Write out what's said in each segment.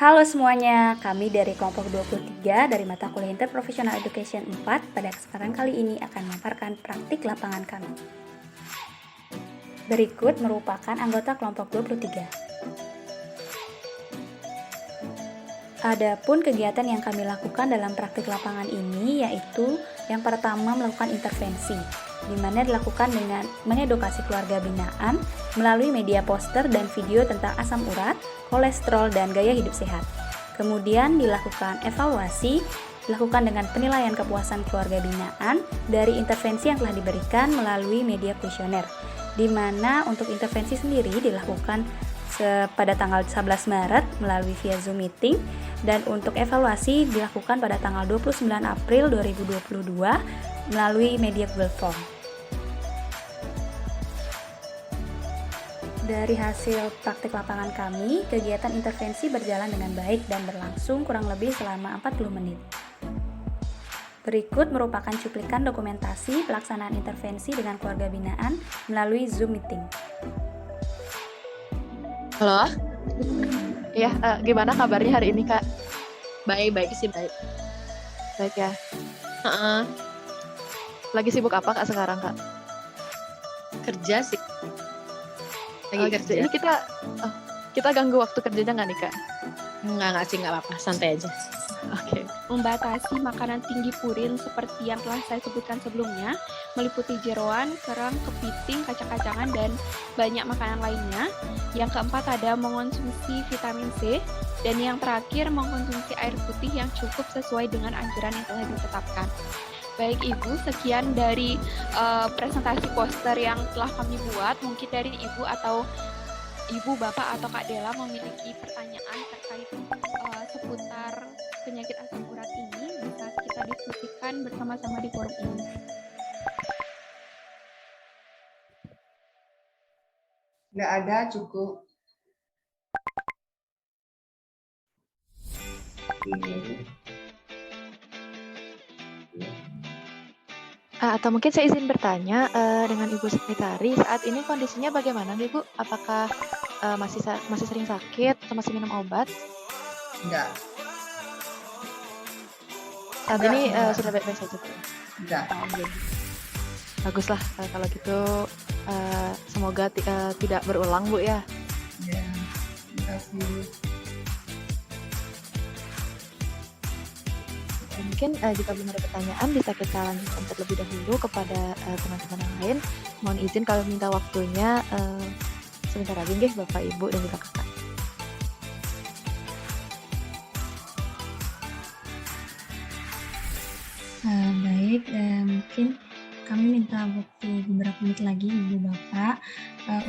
Halo semuanya, kami dari kelompok 23 dari mata kuliah Interprofessional Education 4 pada kesempatan kali ini akan memaparkan praktik lapangan kami. Berikut merupakan anggota kelompok 23. Adapun kegiatan yang kami lakukan dalam praktik lapangan ini yaitu yang pertama melakukan intervensi, di mana dilakukan dengan mengedukasi keluarga binaan melalui media poster dan video tentang asam urat, kolesterol, dan gaya hidup sehat. Kemudian dilakukan evaluasi, dilakukan dengan penilaian kepuasan keluarga binaan dari intervensi yang telah diberikan melalui media kuesioner, di mana untuk intervensi sendiri dilakukan pada tanggal 11 Maret melalui via Zoom meeting, dan untuk evaluasi dilakukan pada tanggal 29 April 2022 melalui media Google Form. Dari hasil praktik lapangan kami, kegiatan intervensi berjalan dengan baik dan berlangsung kurang lebih selama 40 menit. Berikut merupakan cuplikan dokumentasi pelaksanaan intervensi dengan keluarga binaan melalui Zoom meeting. Halo? Ya, gimana kabarnya hari ini, Kak? Baik sih, baik. Baik ya. Lagi sibuk apa, Kak, sekarang, Kak? Kerja sih. Lagi kerja. Ini kita ganggu waktu kerjanya nggak nih, Kak? Nggak sih, nggak apa-apa. Santai aja. Oke. Membatasi makanan tinggi purin seperti yang telah saya sebutkan sebelumnya, meliputi jeroan, kerang, kepiting, kacang-kacangan, dan banyak makanan lainnya. Yang keempat ada mengonsumsi vitamin C, dan yang terakhir mengkonsumsi air putih yang cukup sesuai dengan anjuran yang telah ditetapkan. Baik Ibu, sekian dari presentasi poster yang telah kami buat. Mungkin dari Ibu atau Ibu, Bapak, atau Kak Dela memiliki pertanyaan terkait seputar penyakit asam urat ini, bisa kita diskusikan bersama-sama di forum ini. Nggak ada, cukup. Atau mungkin saya izin bertanya dengan Ibu Sekretari, saat ini kondisinya bagaimana, Ibu? Apakah masih sering sakit atau masih minum obat? Enggak. Saat ini sudah baik-baik saja, Bu? Enggak. Baguslah kalau gitu, semoga tidak berulang, Bu, ya. Ya, terima kasih. Mungkin jika belum ada pertanyaan, bisa kita lanjutkan terlebih dahulu kepada teman-teman yang lain. Mohon izin kalau minta waktunya sebentar lagi, nggih, Bapak, Ibu, dan juga Kakak. Baik, mungkin kami minta waktu beberapa menit lagi Ibu Bapak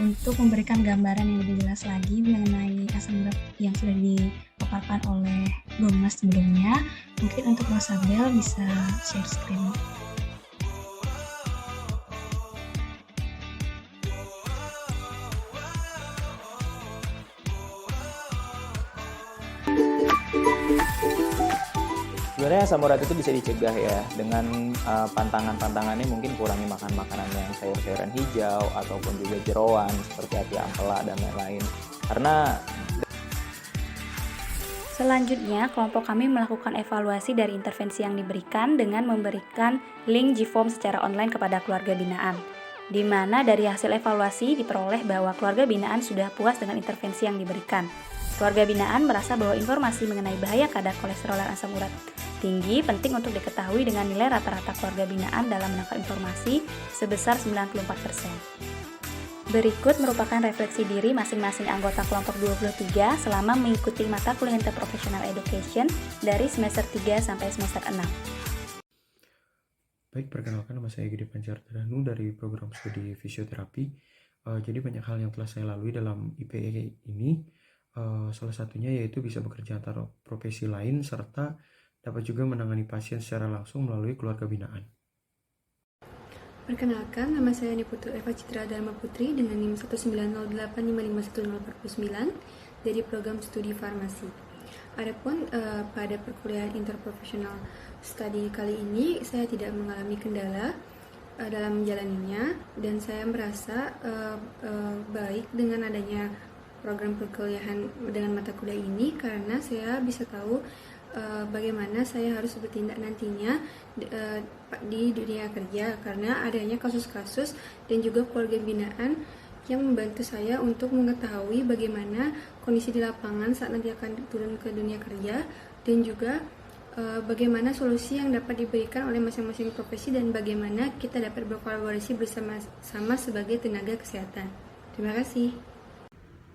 untuk memberikan gambaran yang lebih jelas lagi mengenai asam urat yang sudah dipaparkan oleh Bu Mas sebelumnya. Mungkin untuk Rosabel bisa share screen. Sebenarnya asam urat itu bisa dicegah ya dengan pantangan-pantangannya, mungkin kurangi makan makanan yang sayur-sayuran hijau ataupun juga jeroan seperti ati ampela dan lain-lain. Karena Selanjutnya, kelompok kami melakukan evaluasi dari intervensi yang diberikan dengan memberikan link G-Form secara online kepada keluarga binaan, di mana dari hasil evaluasi diperoleh bahwa keluarga binaan sudah puas dengan intervensi yang diberikan. Keluarga binaan merasa bahwa informasi mengenai bahaya kadar kolesterol dan asam urat tinggi penting untuk diketahui dengan nilai rata-rata keluarga binaan dalam menangkap informasi sebesar 94%. Berikut merupakan refleksi diri masing-masing anggota kelompok 23 selama mengikuti mata kuliah Interprofessional Education dari semester 3 sampai semester 6. Baik, perkenalkan, nama saya Gede Pancardanu dari program studi fisioterapi. Jadi banyak hal yang telah saya lalui dalam IPE ini. Salah satunya yaitu bisa bekerja antara profesi lain serta dapat juga menangani pasien secara langsung melalui keluarga binaan. Perkenalkan, nama saya Niputu Eva Citra Dharma Putri dengan NIM 19085511049 dari program studi farmasi. Adapun pada perkuliahan interprofessional study kali ini saya tidak mengalami kendala dalam menjalaninya, dan saya merasa baik dengan adanya program perkuliahan dengan mata kuliah ini karena saya bisa tahu bagaimana saya harus bertindak nantinya di dunia kerja, karena adanya kasus-kasus dan juga keluarga binaan yang membantu saya untuk mengetahui bagaimana kondisi di lapangan saat nanti akan turun ke dunia kerja, dan juga bagaimana solusi yang dapat diberikan oleh masing-masing profesi dan bagaimana kita dapat berkolaborasi bersama-sama sebagai tenaga kesehatan. Terima kasih.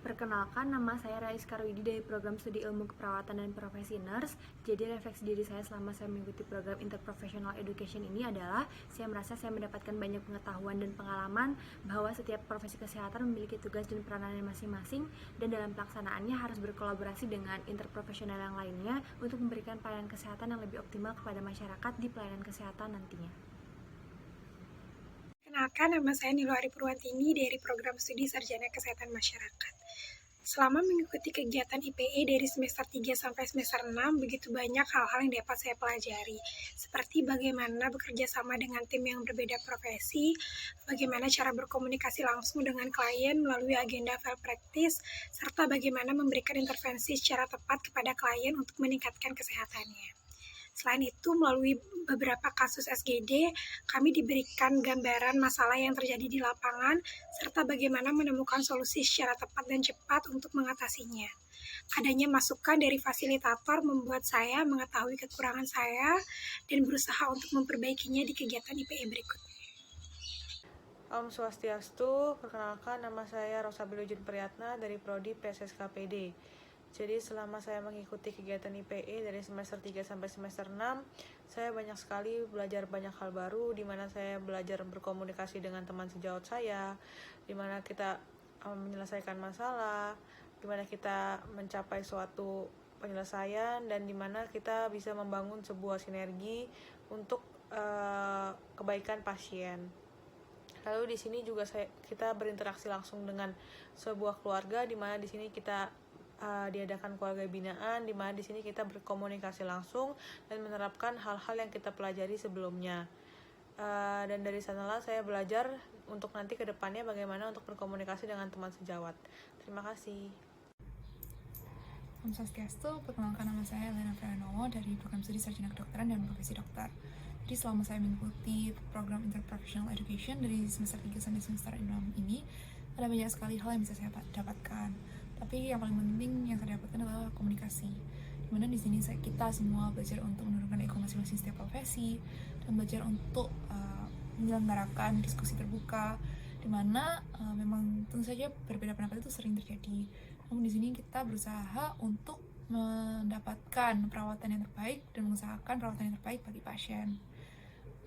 Perkenalkan, nama saya Rais Karwidi dari program studi ilmu keperawatan dan profesi nurse. Jadi refleksi diri saya selama saya mengikuti program interprofessional education ini adalah saya merasa saya mendapatkan banyak pengetahuan dan pengalaman bahwa setiap profesi kesehatan memiliki tugas dan peranannya masing-masing, dan dalam pelaksanaannya harus berkolaborasi dengan interprofesional yang lainnya untuk memberikan pelayanan kesehatan yang lebih optimal kepada masyarakat di pelayanan kesehatan nantinya. Kenalkan, nama saya Niluari Purwantini dari program studi Sarjana Kesehatan Masyarakat. Selama mengikuti kegiatan IPE dari semester 3 sampai semester 6, begitu banyak hal-hal yang dapat saya pelajari, seperti bagaimana bekerja sama dengan tim yang berbeda profesi, bagaimana cara berkomunikasi langsung dengan klien melalui agenda file practice, serta bagaimana memberikan intervensi secara tepat kepada klien untuk meningkatkan kesehatannya. Selain itu, melalui beberapa kasus SGD, kami diberikan gambaran masalah yang terjadi di lapangan, serta bagaimana menemukan solusi secara tepat dan cepat untuk mengatasinya. Adanya masukan dari fasilitator membuat saya mengetahui kekurangan saya dan berusaha untuk memperbaikinya di kegiatan IPE berikutnya. Om Swastiastu, perkenalkan nama saya Rosa Bilujun Priyatna dari Prodi PSSKPD. Jadi selama saya mengikuti kegiatan IPE dari semester 3 sampai semester 6, saya banyak sekali belajar banyak hal baru, di mana saya belajar berkomunikasi dengan teman sejawat saya, di mana kita menyelesaikan masalah, di mana kita mencapai suatu penyelesaian, dan di mana kita bisa membangun sebuah sinergi untuk kebaikan pasien. Lalu di sini juga kita berinteraksi langsung dengan sebuah keluarga, di mana di sini kita diadakan keluarga binaan, di mana di sini kita berkomunikasi langsung dan menerapkan hal-hal yang kita pelajari sebelumnya. Dan dari sanalah saya belajar untuk nanti ke depannya bagaimana untuk berkomunikasi dengan teman sejawat. Terima kasih. Om Swastiastu, perkenalkan nama saya Elena Pranowo dari program studi Sarjana Kedokteran dan Profesi Dokter. Jadi selama saya mengikuti program Interprofessional Education dari semester 3 sampai semester 6 ini, ada banyak sekali hal yang bisa saya dapatkan. Tapi yang paling penting yang saya dapatkan adalah komunikasi. Dimana di sini kita semua belajar untuk menurunkan ego masing-masing setiap profesi dan belajar untuk menyelenggarakan diskusi terbuka, dimana memang tentu saja berbeda pendapat itu sering terjadi. Namun di sini kita berusaha untuk mendapatkan perawatan yang terbaik dan mengusahakan perawatan yang terbaik bagi pasien.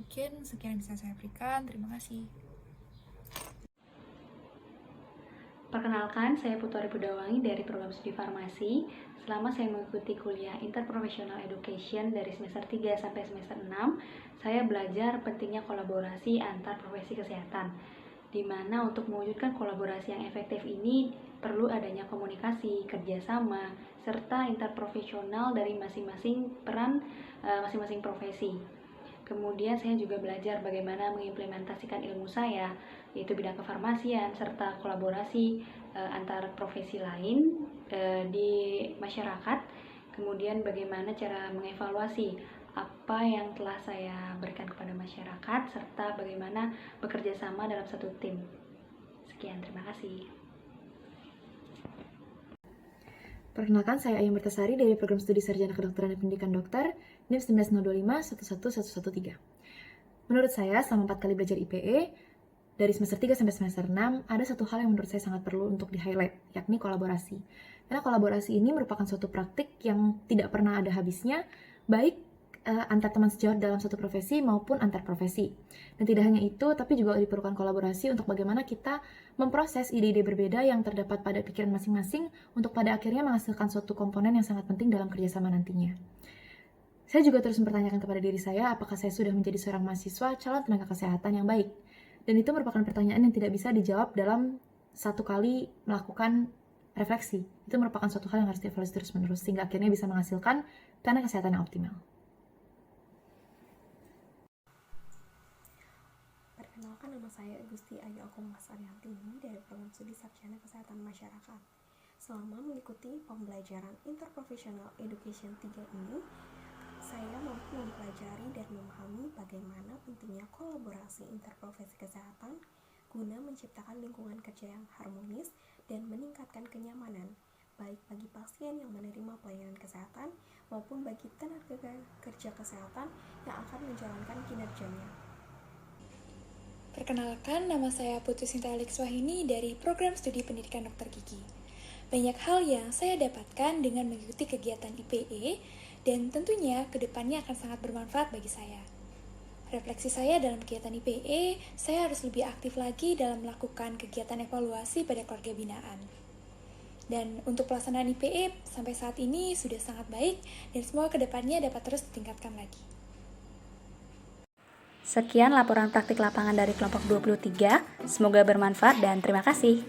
Mungkin sekian yang bisa saya berikan. Terima kasih. Perkenalkan, saya Putri Pudawangi dari program studi farmasi. Selama saya mengikuti kuliah Interprofessional Education dari semester 3 sampai semester 6, saya belajar pentingnya kolaborasi antar profesi kesehatan. Di mana untuk mewujudkan kolaborasi yang efektif ini perlu adanya komunikasi, kerjasama, serta interprofesional dari masing-masing peran masing-masing profesi. Kemudian saya juga belajar bagaimana mengimplementasikan ilmu saya, yaitu bidang kefarmasian, serta kolaborasi antar profesi lain di masyarakat. Kemudian bagaimana cara mengevaluasi apa yang telah saya berikan kepada masyarakat, serta bagaimana bekerja sama dalam satu tim. Sekian, terima kasih. Perkenalkan, saya Ayam Bertasari dari program studi Sarjana Kedokteran dan Pendidikan Dokter, NIM 19025-11113. Menurut saya, selama 4 kali belajar IPE, dari semester 3 sampai semester 6, ada satu hal yang menurut saya sangat perlu untuk di-highlight, yakni kolaborasi. Karena kolaborasi ini merupakan suatu praktik yang tidak pernah ada habisnya, baik antar teman sejawat dalam satu profesi maupun antar profesi. Dan tidak hanya itu, tapi juga diperlukan kolaborasi untuk bagaimana kita memproses ide-ide berbeda yang terdapat pada pikiran masing-masing untuk pada akhirnya menghasilkan suatu komponen yang sangat penting dalam kerjasama nantinya. Saya juga terus mempertanyakan kepada diri saya apakah saya sudah menjadi seorang mahasiswa calon tenaga kesehatan yang baik. Dan itu merupakan pertanyaan yang tidak bisa dijawab dalam satu kali melakukan refleksi. Itu merupakan suatu hal yang harus dievaluasi terus-menerus sehingga akhirnya bisa menghasilkan tenaga kesehatan yang optimal. Perkenalkan, nama saya Gusti Ayu Agung Mas Ariantini dari program studi Sarjana Kesehatan Masyarakat. Selama mengikuti pembelajaran Interprofessional Education 3 ini, saya mampu mempelajari dan memahami bagaimana pentingnya kolaborasi interprofesi kesehatan guna menciptakan lingkungan kerja yang harmonis dan meningkatkan kenyamanan, baik bagi pasien yang menerima pelayanan kesehatan maupun bagi tenaga kerja kesehatan yang akan menjalankan kinerjanya. Perkenalkan, nama saya Putri Sinta Alexwahini dari Program Studi Pendidikan Dokter Gigi. Banyak hal yang saya dapatkan dengan mengikuti kegiatan IPE dan tentunya kedepannya akan sangat bermanfaat bagi saya. Refleksi saya dalam kegiatan IPE, saya harus lebih aktif lagi dalam melakukan kegiatan evaluasi pada keluarga binaan. Dan untuk pelaksanaan IPE sampai saat ini sudah sangat baik dan semoga kedepannya dapat terus ditingkatkan lagi. Sekian laporan praktik lapangan dari kelompok 23, semoga bermanfaat dan terima kasih.